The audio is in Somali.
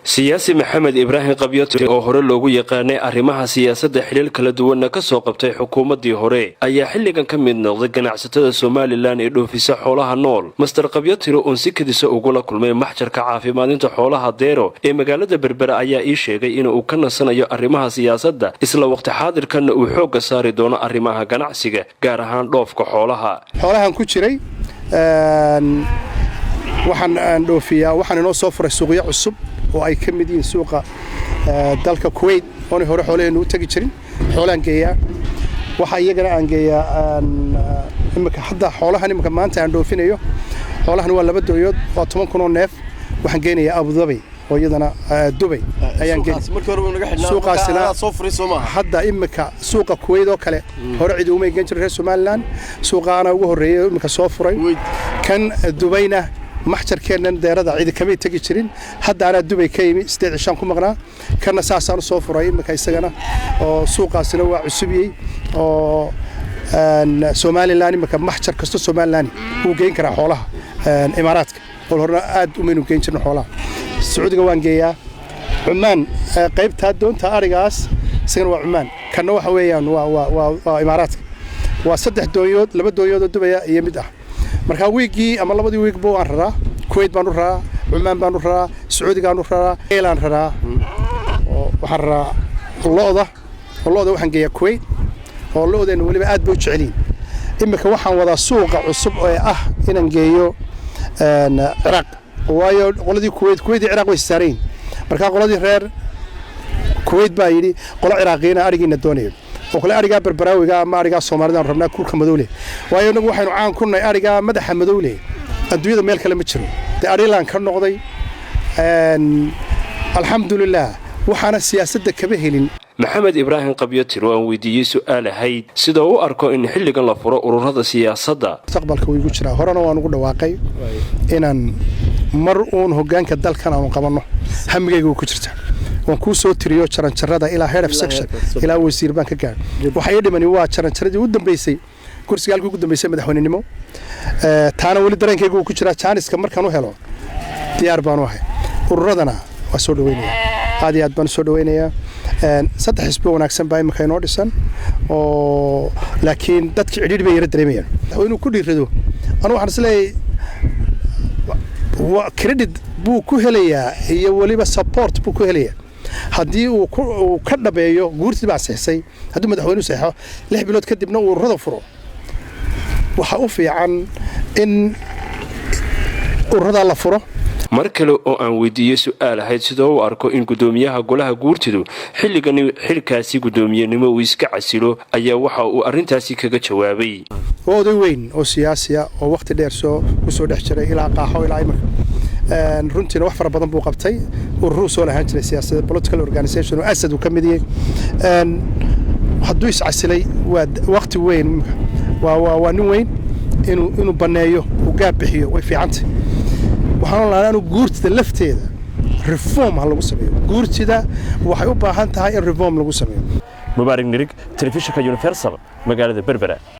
siyaasi maxamed ibraahim qabyatir oo hore loogu yaqaanay arrimaha siyaasadda xilal kala duwanna ka soo qabtay xukuumaddii hore ayaa xilligan ka mid noqday ganacsatada Soomaaliland ee dhoofisa xoolaha nool. Master Qabyatir oo si kadisa ugu la kulmay maxjarka caafimaadinta xoolaha Deero ee magaalada Berbera ayaa ii sheegay in uu ka nasanayo arrimaha siyaasadda isla waqti xaadirkan uu xoog saari doono arrimaha ganacsiga gaar ahaan dhoofka xoolaha. Xoolahan ku jiray waxaan dhoofiyaa waxaan inoo soo furay suuqyo cusub oo ay ka mid yihiin suuqa dalka Kuwait oo hore xoolaheenu u tagi jirin xoolaan geeyaa waxa iyagana aan geeyaa imika hadda xoolahan imika maanta aan dhoofinayo xoolahan waa laba dooyood oo 10,000 neef waxaan geenayaa Abu Dhabi oo iyadana Dubai ayaan geeyay suuqaasina soo furay Soomaaliya hadda imika suuqa Kuwait oo kale hore cid uma geen jiray Soomaaliland suuqaana ugu horeeyay imika soo furay kan Dubaina maxjarkeenan deerada cid kama tagi jirin hadda ana Dubai ka yimi 8 shan ku maqnaa kana saasaan soo furay imika isagana oo suuqaasina waa cusubiyay oo Soomaaliland imika maxjar kasto Soomaaliland uu geyn kara xoolaha Imaaraadka oo horna aad u meenu geyn jirno xoolaha Sacuudiga waan geeyaa Cumaan qaybta doonta arigaas isagana waa Cumaan kana waxa weeyaan waa Imaaraadka waa saddex dooyood laba dooyood oo Dubai iyo mid ah marka weekii ama labadii week boo aan raraa Kuwait baan u raraa Cumaan baan u raraa Sacuudiga aan u raraa Ireland raraa oo waxaan raraa looda waxaan geeyaa Kuwait oo loodeena waliba aad buu jeceliin imika waxaan wadaa suuqa cusub oo ah inaan geeyo Iraq waayo qoladii Kuwait iyo Iraq way saareen marka qoladii reer Kuwait baa yiri qolo Iraaqiina arigiina doonayo oo kale ariga barbaraawiga ama ariga Soomaaliland rabnaa kurka madowle waayo inagu waxaynu caan ku nahay ariga madaxa madowle adduunyada meel kale ma jiro Ireland ka noqday alxamdulillah waxaana siyaasadda kaba helin maxamed ibraahim qabyatir oo weydiiyay su'aal ahayd sida uu arko in xilligan la furo ururada siyaasadda mustaqbalka uu igu jira horena waan ugu dhawaaqay inaan mar uun hoggaanka dalkan aan qabanno hamigaygu ku jirta waan ku soo tiriyo jaranjarada ilaa head of section ilaa wasiir baan ka gaar waxay dhimani waa jaranjaradii u dambeysay kursigaalkii ugu dambeysay madaxweynenimo taana wali dareenkaygu ku jira jaaniska markaan u helo diyaar baan u ahay ururadana waa soo dhaweynaya aad iyo aad baan soo dhaweynayaa saddex xisbi wanaagsan baa imika inoo dhisan oo laakiin dadka cidhiidhi bay yara dareemayaan inuu ku dhiirado anu waxaan isleeyahay credit buu ku helayaa iyo waliba support buu ku helayaa haddii uu ka dhabeeyo guurtii baa saxsay haddii madaxweynuhu saxo 6 bilood kadibna uu ururada furo waxa u fiican in ururada la furo mar kale oo aan weydiiyay su'aal ahayd sida uu arko in gudoomiyaha golaha guurtidu xilligan xilkaasi gudoomiyenimo uu iska casilo ayaa waxa uu arintaasi kaga jawaabay oday weyn oo siyaasi ah oo waqti dheer soo dhex jiray ilaa qaaxo ilaa imika runtiina wax fara badan buu qabtay urur soo lahaan jiray siyaasadda political organization oo asad uu ka mid yahay hadduu is casilay waa waqti weyn waa nin weyn inuu baneeyo uu gaab bixiyo way fiicantay waxaan leenahay guurtida lafteeda reform lagu sameeyo guurtida waxay u baahan tahay in reform lagu sameeyo mubaarak nirig telefishinka Universal magaalada Berbera